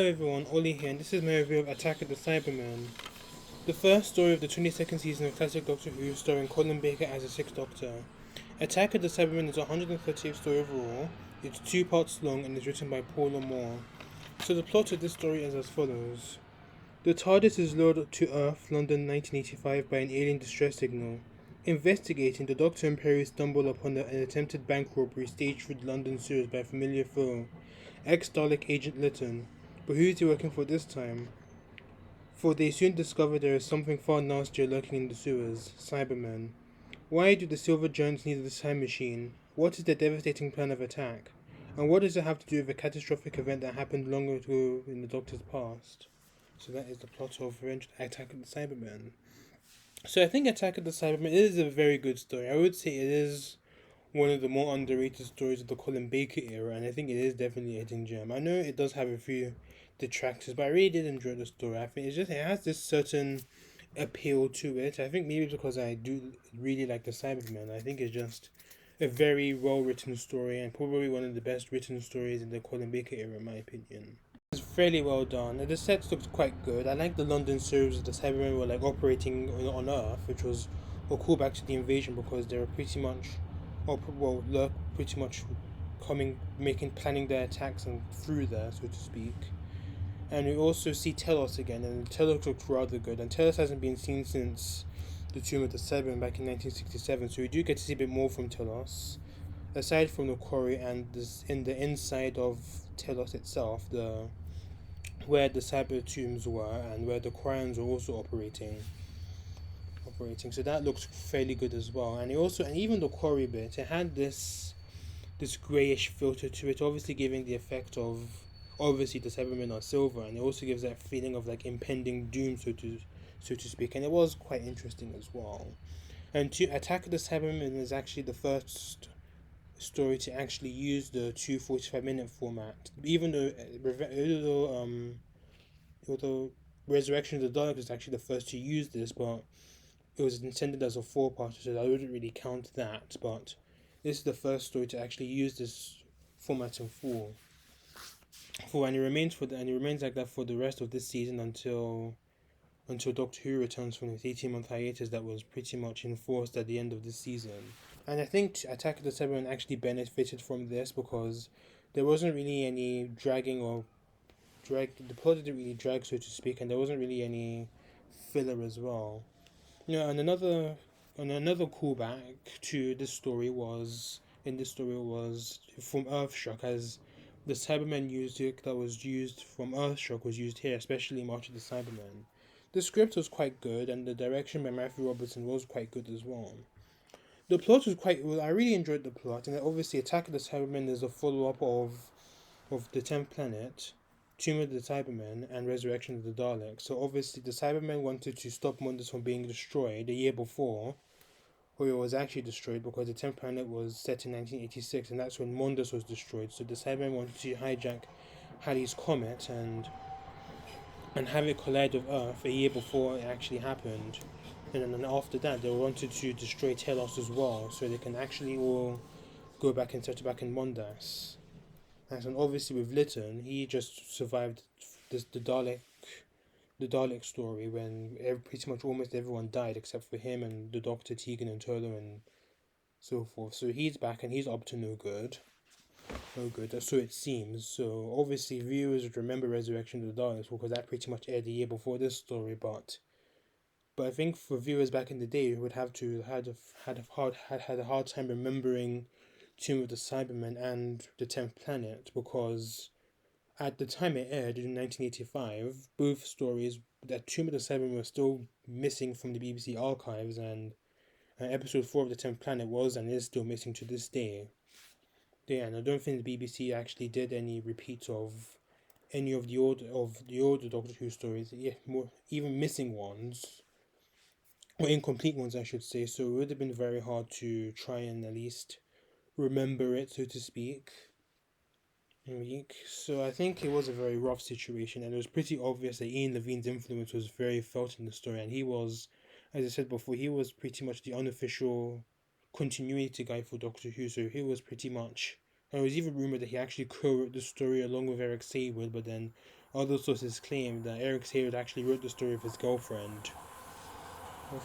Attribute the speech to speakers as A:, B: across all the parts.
A: Hello everyone, Oli here, and this is my review of Attack of the Cybermen, the first story of the 22nd season of classic Doctor Who, starring Colin Baker as the Sixth Doctor. Attack of the Cybermen is a 138th story overall, it's 2 parts long and is written by Paula Moore. So the plot of this story is as follows. The TARDIS is lured to Earth, London 1985 by an alien distress signal. Investigating, the Doctor and Perry stumble upon an attempted bank robbery staged through the London sewers by a familiar foe, ex-Dalek Agent Lytton. But who is he working for this time? For they soon discover there is something far nastier lurking in the sewers, Cybermen. Why do the Silver Giants need the time machine? What is their devastating plan of attack? And what does it have to do with a catastrophic event that happened long ago in the Doctor's past? So that is the plot of Attack of the Cybermen. So I think Attack of the Cybermen is a very good story. I would say it is one of the more underrated stories of the Colin Baker era, and I think it is definitely a hidden gem. I know it does have a few detractors, but I really did enjoy the story. I think it has this certain appeal to it. I think maybe because I do really like the Cybermen. I think it's just a very well written story and probably one of the best written stories in the Colin Baker era, in my opinion. It's fairly well done. And the sets looked quite good. I like the London series. The Cybermen were like operating on Earth, which was a callback to the invasion because they were pretty much, pretty much planning their attacks and through there, so to speak. And we also see Telos again, and Telos looks rather good. And Telos hasn't been seen since the Tomb of the Cybermen back in 1967, so we do get to see a bit more from Telos. Aside from the quarry and this in the inside of Telos itself, the where the cyber tombs were and where the Quarians were also operating. So that looks fairly good as well. And even the quarry bit, it had this greyish filter to it, obviously giving the effect of obviously the Cybermen are silver, and it also gives that feeling of like impending doom, so to speak. And it was quite interesting as well. And to Attack of the Cybermen is actually the first story to actually use the 2 45-minute format, even although Resurrection of the Daleks was actually the first to use this, but it was intended as a 4-parter, so I wouldn't really count that. But this is the first story to actually use this format in full. And it remains like that for the rest of this season until Doctor Who returns from his 18-month hiatus that was pretty much enforced at the end of this season. And I think Attack of the Cybermen actually benefited from this because there wasn't really any the plot didn't really drag, so to speak, and there wasn't really any filler as well. And another callback to this story was from Earthshock, as the Cybermen music that was used from Earthshock was used here, especially March of the Cybermen. The script was quite good, and the direction by Matthew Robertson was quite good as well. The plot was quite well. I really enjoyed the plot, and obviously Attack of the Cybermen is a follow-up of the 10th Planet, Tomb of the Cybermen, and Resurrection of the Daleks. So obviously the Cybermen wanted to stop Mundus from being destroyed the year before, or it was actually destroyed because the 10th Planet was set in 1986, and that's when Mundus was destroyed. So the Cybermen wanted to hijack Halley's Comet and have it collide with Earth a year before it actually happened. And then after that, they wanted to destroy Telos as well, so they can actually all go back and settle back in Mondas. And obviously with Lytton, he just survived the Dalek story when pretty much almost everyone died except for him and the Doctor, Tegan and Turlo and so forth. So he's back and he's up to no good. No good, so it seems. So obviously viewers would remember Resurrection of the Daleks because that pretty much aired the year before this story, but I think for viewers back in the day who would have to had a hard time remembering Tomb of the Cybermen and the 10th Planet because at the time it aired in 1985, both stories that Tomb of the Cybermen were still missing from the BBC archives, and episode 4 of the 10th Planet was and is still missing to this day. Yeah, and I don't think the BBC actually did any repeats of any of the older Doctor Who stories, even missing ones or incomplete ones, I should say. So it would have been very hard to try and at least remember it, so to speak. So I think it was a very rough situation, and it was pretty obvious that Ian Levine's influence was very felt in the story, and he was, as I said before, he was pretty much the unofficial continuity guy for Doctor Who. So he was pretty much. And it was even rumored that he actually co-wrote the story along with Eric Saward, but then other sources claim that Eric Sayre actually wrote the story of his girlfriend.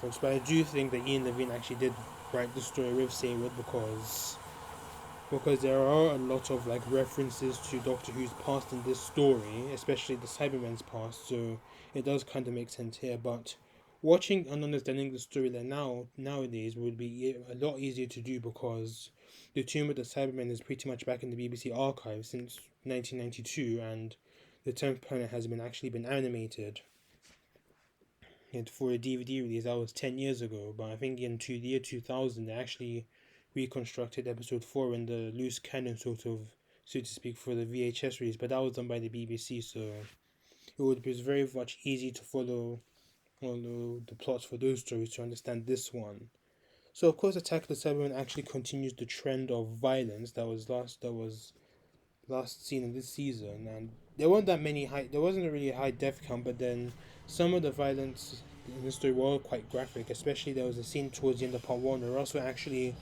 A: But I do think that Ian Levine actually did write the story with Sayre because there are a lot of like references to Doctor Who's past in this story, especially the Cybermen's past. So it does kind of make sense here. But watching and understanding the storyline nowadays would be a lot easier to do because the Tomb of the Cybermen is pretty much back in the BBC archive since 1992, and the 10th Planet has been animated. And for a DVD release, that was 10 years ago. But I think in the year 2000, they actually reconstructed episode 4 in the loose canon, sort of, so to speak, for the VHS release. But that was done by the BBC, so it was very much easy to follow the plots for those stories to understand this one. So of course, Attack of the Cybermen actually continues the trend of violence that was last seen in this season, and there wasn't a really high death count, but then some of the violence in the story were quite graphic. Especially there was a scene towards the end of part 1 where Russell actually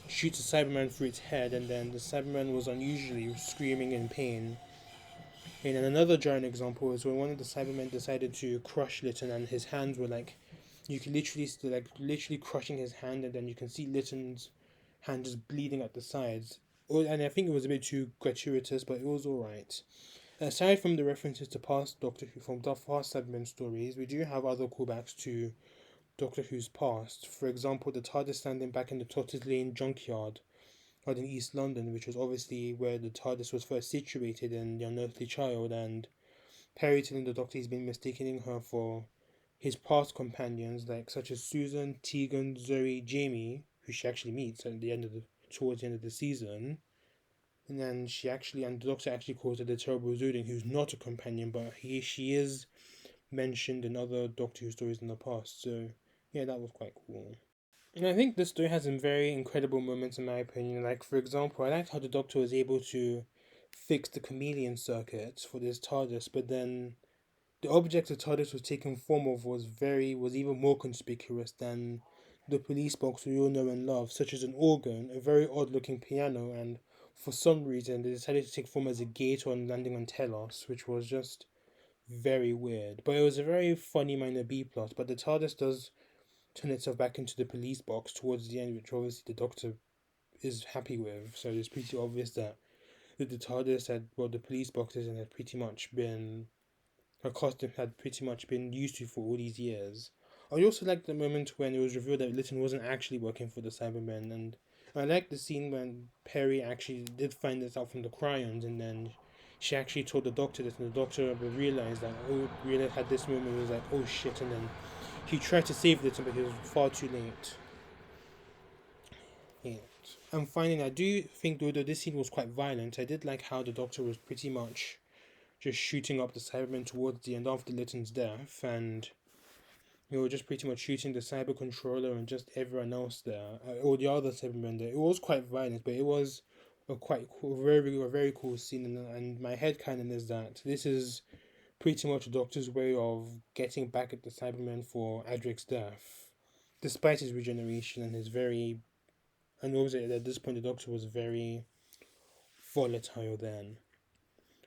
A: shoots a Cyberman through its head, and then the Cyberman was unusually screaming in pain. And then another giant example is when one of the Cybermen decided to crush Lytton, and his hands were like, you could literally crushing his hand, and then you can see Lytton's hand just bleeding at the sides. And I think it was a bit too gratuitous, but it was alright. Aside from the references to past Doctor Who from the past Cybermen stories, we do have other callbacks to Doctor Who's past. For example, the TARDIS standing back in the Tortoise Lane junkyard in East London, which was obviously where the TARDIS was first situated in The Unearthly Child, and Perry telling the Doctor he's been mistaking her for his past companions, like such as Susan, Tegan, Zoe, Jamie, who she actually meets towards the end of the season. And then the Doctor actually calls her the terrible Zudin, who's not a companion, but she is mentioned in other Doctor Who stories in the past. So yeah, that was quite cool. And I think this story has some very incredible moments in my opinion. Like for example, I liked how the Doctor was able to fix the chameleon circuit for this TARDIS, but then the object the TARDIS was taking form of was even more conspicuous than the police box we all know and love, such as an organ, a very odd looking piano, and for some reason they decided to take form as a gate on landing on Telos, which was just very weird. But it was a very funny minor B plot, but the TARDIS does turn itself back into the police box towards the end, which obviously the Doctor is happy with. So it's pretty obvious that the TARDIS the police boxes and had pretty much been her costume had pretty much been used to for all these years. I also liked the moment when it was revealed that Lytton wasn't actually working for the Cybermen, and I liked the scene when Perry actually did find this out from the Cryons, and then she actually told the Doctor this, and the Doctor realized that really had this moment. It was like, oh shit, and then he tried to save Lytton, but he was far too late. Yeah. And finally, I do think though this scene was quite violent, I did like how the Doctor was pretty much just shooting up the Cybermen towards the end after Lytton's death, and you know, just pretty much shooting the Cyber Controller and just everyone else there, all the other Cybermen there. It was quite violent, but it was a quite cool, very cool scene, and my headcanon is that this is pretty much the Doctor's way of getting back at the Cybermen for Adric's death, despite his regeneration and his very. And also at this point, the Doctor was very volatile then.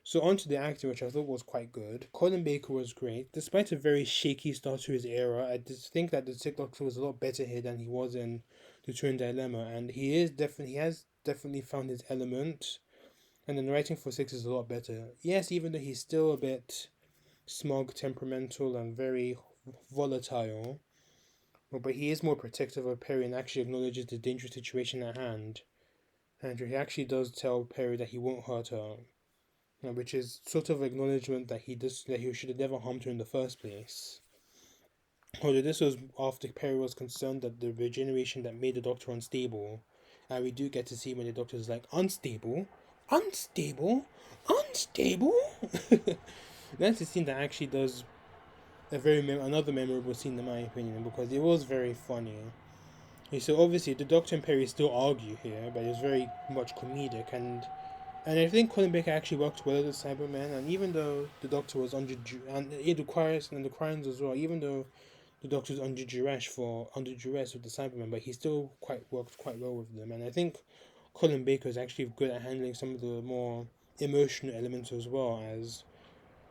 A: So on to the acting, which I thought was quite good. Colin Baker was great. Despite a very shaky start to his era, I just think that the Sixth Doctor was a lot better here than he was in The Twin Dilemma, and he has definitely found his element, and the writing for Six is a lot better. Yes, even though he's still a bit smug, temperamental, and very volatile, but he is more protective of Perry and actually acknowledges the dangerous situation at hand. And he actually does tell Perry that he won't hurt her, which is sort of acknowledgement that he should have never harmed her in the first place. Although this was after Perry was concerned that the regeneration that made the Doctor unstable, and we do get to see when the Doctor is like unstable, unstable, unstable. That's a scene that actually does another memorable scene in my opinion because it was very funny. So obviously the Doctor and Perry still argue here, but it's very much comedic, and I think Colin Baker actually worked well with Cybermen, and even though the Doctor was under and it requires and the Cryans as well, even though the Doctor was under duress with the Cybermen, but he still worked quite well with them, and I think Colin Baker is actually good at handling some of the more emotional elements as well as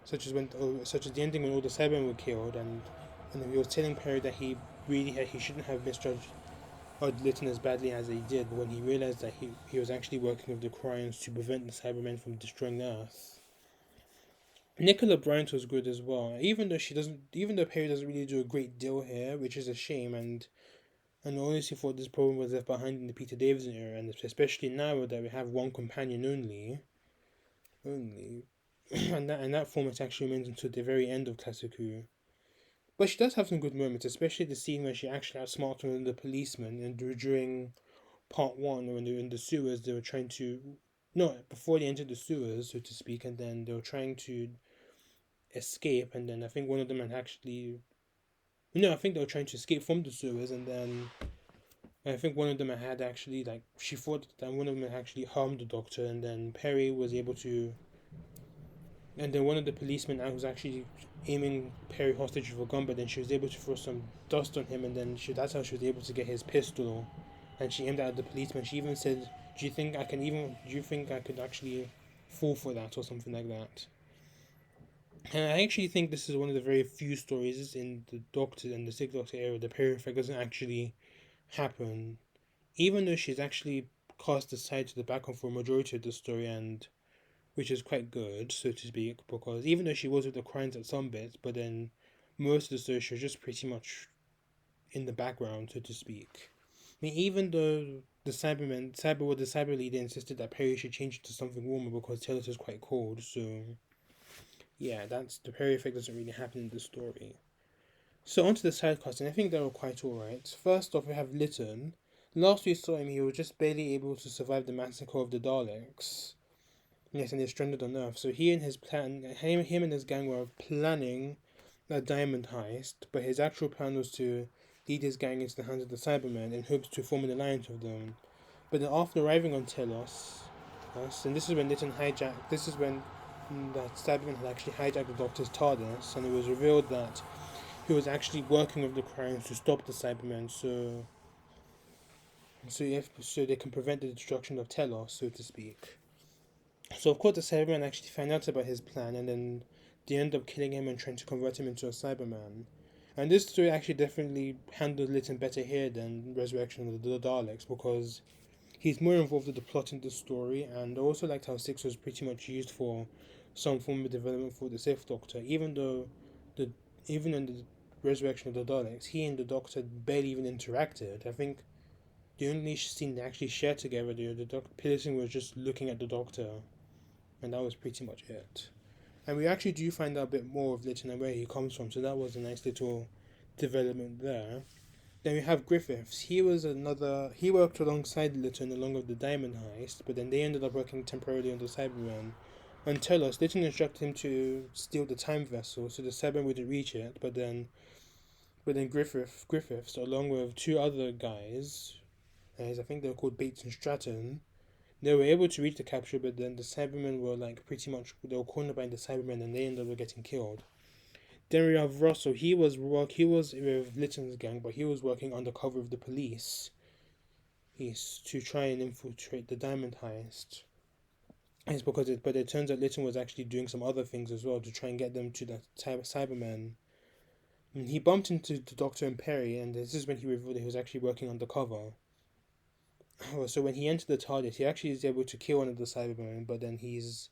A: such as the ending when all the Cybermen were killed, and he was telling Perry that he shouldn't have misjudged Lytton as badly as he did when he realized that he was actually working with the Kryans to prevent the Cybermen from destroying the Earth. Nicola Bryant was good as well, even though Perry doesn't really do a great deal here, which is a shame, and I honestly thought this problem was left behind in the Peter Davison era, and especially now that we have one companion only, and that format actually remains until the very end of Classic Who. But she does have some good moments, especially the scene where she actually outsmarts one of the policemen, and during part one when they were in the sewers, they were trying to, no, before they entered the sewers, so to speak, and then they were trying to escape, and then I think one of them had actually, no, I think they were trying to escape from the sewers, and then I think one of them had actually, like, she thought that one of them had actually harmed the doctor, and then Perry was able to, and then one of the policemen was actually aiming Perry hostage with a gun, but then she was able to throw some dust on him, and then that's how she was able to get his pistol, and she aimed at the policeman. She even said, do you think I could actually fall for that," or something like that. And I actually think this is one of the very few stories in the Doctor and the Sixth Doctor era the Perry effect doesn't actually happen, even though she's actually cast aside to the background for a majority of the story, and which is quite good, so to speak, because even though she was with the crimes at some bits, but then most of the story she was just pretty much in the background, so to speak. I mean, even though the Cyber leader insisted that Perry should change it to something warmer because Taylor is quite cold, so yeah, that's the Perry effect doesn't really happen in the story. So onto the side casting, I think they were quite alright. First off, we have Lytton. Last we saw him, he was just barely able to survive the massacre of the Daleks. Yes, and he's stranded on Earth. So him and his gang were planning a diamond heist, but his actual plan was to lead his gang into the hands of the Cybermen in hopes to form an alliance with them. But then after arriving on Telos, and this is when Lytton hijacked. This is when the Cybermen had actually hijacked the Doctor's TARDIS, and it was revealed that he was actually working with the Crimes to stop the Cybermen, so they can prevent the destruction of Telos, so to speak. So of course the Cybermen actually find out about his plan, and then they end up killing him and trying to convert him into a Cyberman. And this story actually definitely handled Lytton better here than Resurrection of the Daleks, because he's more involved with the plot in the story, and I also liked how Six was pretty much used for some form of development for the Sixth Doctor, the even in the Resurrection of the Daleks, he and the Doctor barely even interacted. I think the only scene they actually shared together, the Doctor Pearson was just looking at the Doctor, and that was pretty much it. And we actually do find out a bit more of Lytton and where he comes from, so that was a nice little development there. Then we have Griffiths. He worked alongside Lytton along with the Diamond Heist, but then they ended up working temporarily on the Cybermen. Until us, Lytton instructed him to steal the time vessel so the Cybermen wouldn't reach it, but then Griffiths, along with two other guys, I think they were called Bates and Stratton, they were able to reach the capsule, but then the Cybermen were they were cornered by the Cybermen, and they ended up getting killed. Then we have Russell. He was with Lytton's gang, but he was working undercover with the police. He's to try and infiltrate the diamond heist. But it turns out Lytton was actually doing some other things as well to try and get them to the Cybermen. And he bumped into the Doctor and Perry, and this is when he revealed that he was actually working undercover. So when he entered the TARDIS, he actually is able to kill one of the Cybermen, but then he's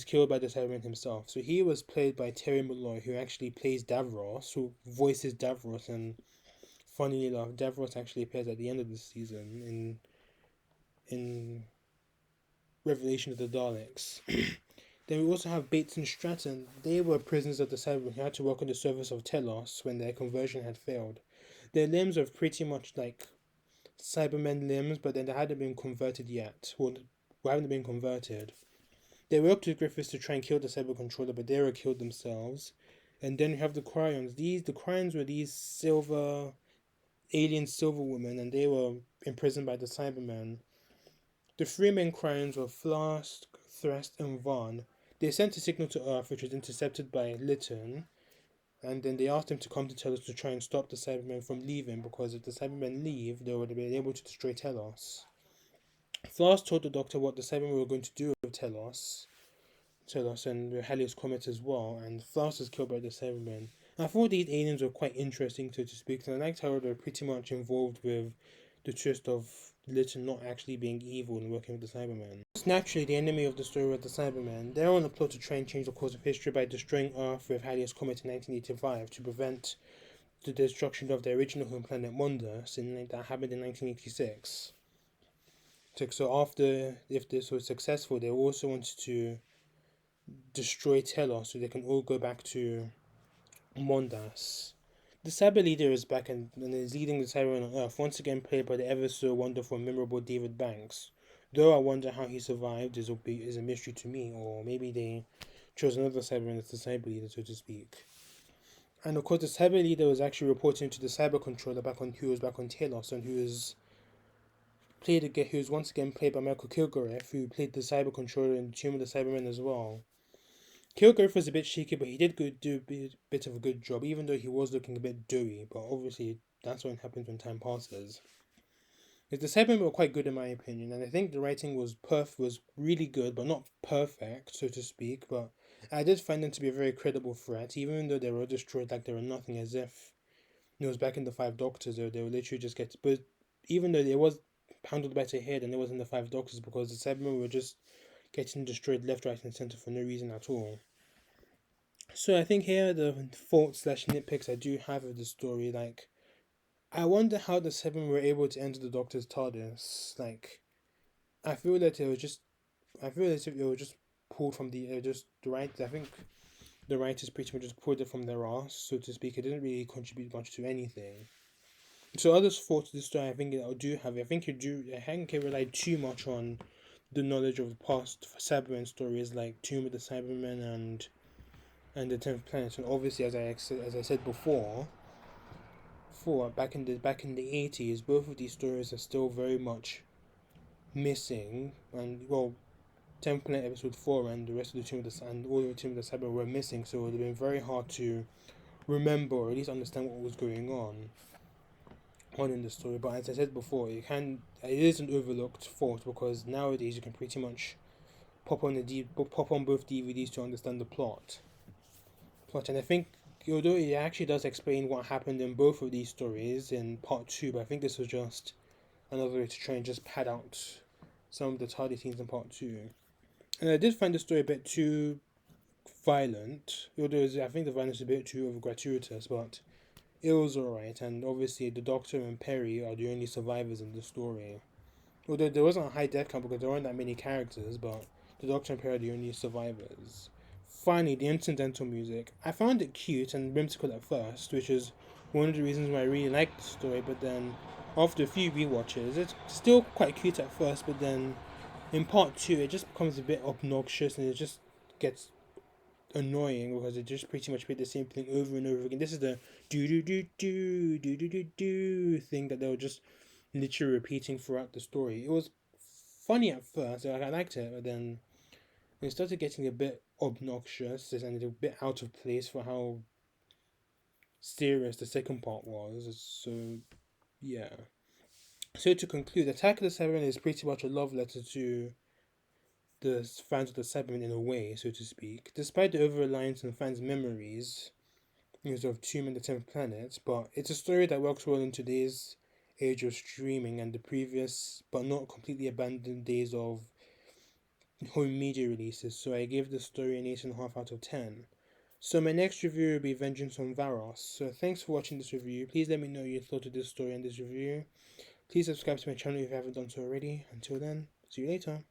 A: killed by the Cyberman himself. So he was played by Terry Malloy, who actually plays Davros, who voices Davros, and funnily enough, Davros actually appears at the end of the season in Revelation of the Daleks. Then we also have Bates and Stratton. They were prisoners of the Cybermen who had to work on the surface of Telos when their conversion had failed. Their limbs were pretty much like Cybermen limbs, but then they hadn't been converted yet. Well, haven't been converted. They worked with Griffiths to try and kill the Cyber Controller, but they were killed themselves. And then we have the Cryons. The Cryons were these alien silver women, and they were imprisoned by the Cybermen. The three main Cryons were Flask, Thrust, and Vaughn. They sent a signal to Earth, which was intercepted by Lytton, and then they asked him to come to Telos to try and stop the Cybermen from leaving, because if the Cybermen leave, they would have been able to destroy Telos. Flask told the Doctor what the Cybermen were going to do with Telos, Telos and Halley's Comet as well, and Faust is killed by the Cybermen. I thought these aliens were quite interesting, so to speak, and I liked how they're pretty much involved with the twist of Lytton not actually being evil and working with the Cybermen. Naturally, the enemy of the story was the Cybermen. They're on a plot to try and change the course of history by destroying Earth with Halley's Comet in 1985 to prevent the destruction of their original home planet Mondas, that happened in 1986. So after, if this was successful, they also wanted to destroy Telos so they can all go back to Mondas. The Cyber leader is back and is leading the Cybermen on Earth, once again played by the ever so wonderful and memorable David Banks. Though I wonder how he survived is a mystery to me, or maybe they chose another Cyberman as the Cyber leader, so to speak. And of course, the Cyber leader was actually reporting to the Cyber controller who was back on Telos, and who was once again played by Michael Kilgore, who played the Cyber controller in Tomb of the Cybermen as well. Kilgore was a bit shaky, but he did do a bit of a good job, even though he was looking a bit doughy. But obviously, that's what happens when time passes. The Cybermen were quite good in my opinion, and I think the writing was really good, but not perfect, so to speak. But I did find them to be a very credible threat, even though they were destroyed like they were nothing, as if it was back in the Five Doctors, or they were literally just get. But even though it was handled better here than it was in the Five Doctors, because the Cybermen were just getting destroyed left, right, and center for no reason at all. So I think here the faults slash nitpicks I do have of the story, like I wonder how the Seven were able to enter the Doctor's TARDIS. Like I feel that it was just, I feel as if it was just pulled from just the right. I think the writers pretty much just pulled it from their ass, so to speak. It didn't really contribute much to anything. So others faults to this story, I think I do have. I think I think it relied too much on the knowledge of the past Cybermen stories like Tomb of the Cybermen and the 10th planet. And obviously, as I said before, back in the 80s, both of these stories are still very much missing. And well, 10th planet episode 4 and the rest of the Tomb of the and all the Tomb of the Cyber were missing, so it would have been very hard to remember or at least understand what was going on in the story. But as I said before, it is an overlooked fault, because nowadays you can pretty much pop on both DVDs to understand the plot. And I think, although it actually does explain what happened in both of these stories in part 2, but I think this was just another way to try and just pad out some of the tardy scenes in part 2. And I did find the story a bit too violent, although I think the violence is a bit too over gratuitous, but it was alright. And obviously the Doctor and Perry are the only survivors in the story. Although there wasn't a high death count because there weren't that many characters, but the Doctor and Perry are the only survivors. Finally, the incidental music. I found it cute and whimsical at first, which is one of the reasons why I really liked the story, but then after a few rewatches, it's still quite cute at first, but then in part 2, it just becomes a bit obnoxious and it just gets annoying because it just pretty much played the same thing over and over again. This is the do do do do do do do do thing that they were just literally repeating throughout the story. It was funny at first, I liked it, but then it started getting a bit obnoxious and a bit out of place for how serious the second part was. So yeah. So to conclude, Attack of the Cybermen is pretty much a love letter to the fans of the Cybermen in a way, so to speak. Despite the over-reliance on fans' memories of Tomb and the 10th Planet, but it's a story that works well in today's age of streaming and the previous but not completely abandoned days of home media releases, so I gave the story an 8.5 out of 10. So my next review will be Vengeance on Varos. So thanks for watching this review. Please let me know your thought of this story and this review. Please subscribe to my channel if you haven't done so already. Until then, see you later.